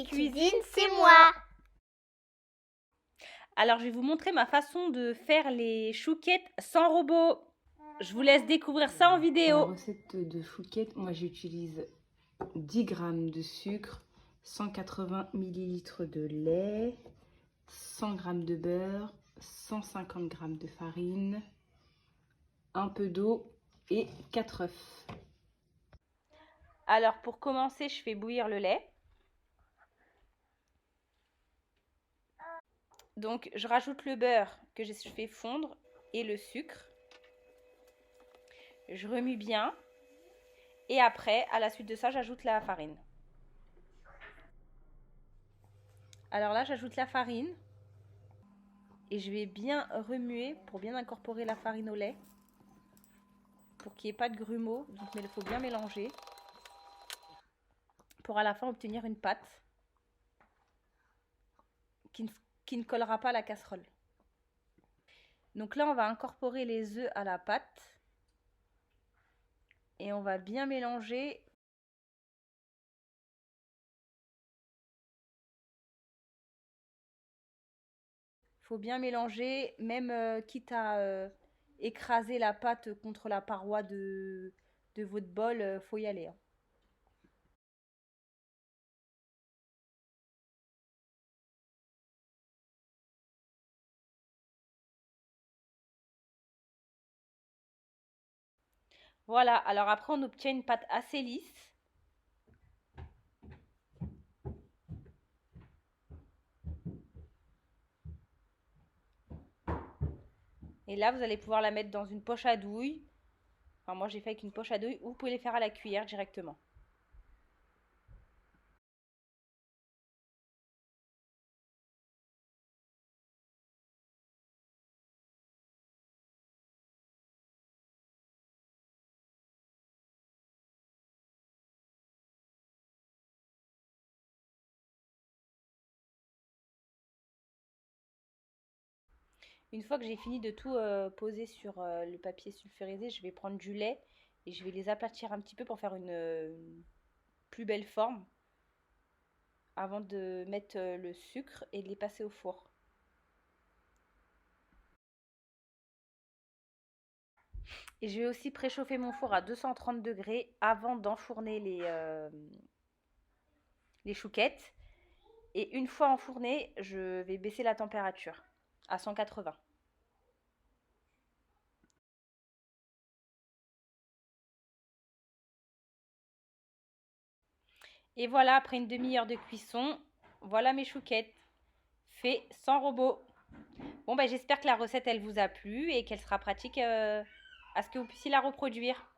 qui cuisine, c'est moi. Alors, je vais vous montrer ma façon de faire les chouquettes sans robot. Je vous laisse découvrir ça en vidéo. Pour la recette de chouquettes, moi j'utilise 10 g de sucre, 180 ml de lait, 100 g de beurre, 150 g de farine, un peu d'eau et 4 œufs. Alors, pour commencer, je fais bouillir le lait. Donc, je rajoute le beurre que je fais fondre et le sucre. Je remue bien. Et après, à la suite de ça, j'ajoute la farine. Alors là, j'ajoute la farine. Et je vais bien remuer pour bien incorporer la farine au lait. Pour qu'il n'y ait pas de grumeaux. Donc, il faut bien mélanger. Pour à la fin obtenir une pâte qui ne collera pas à la casserole. Donc là, on va incorporer les œufs à la pâte. Et on va bien mélanger. Il faut bien mélanger, même quitte à écraser la pâte contre la paroi de votre bol, faut y aller. Hein. Voilà, alors après on obtient une pâte assez lisse. Et là, vous allez pouvoir la mettre dans une poche à douille. Enfin, moi j'ai fait avec une poche à douille, ou vous pouvez les faire à la cuillère directement. Une fois que j'ai fini de tout poser sur le papier sulfurisé, je vais prendre du lait et je vais les aplatir un petit peu pour faire une plus belle forme avant de mettre le sucre et de les passer au four. Et je vais aussi préchauffer mon four à 230 degrés avant d'enfourner les chouquettes. Et une fois enfournées, je vais baisser la température à 180. Et voilà, après une demi-heure de cuisson, voilà mes chouquettes, fait sans robot. Bon, ben j'espère que la recette, elle vous a plu et qu'elle sera pratique à ce que vous puissiez la reproduire.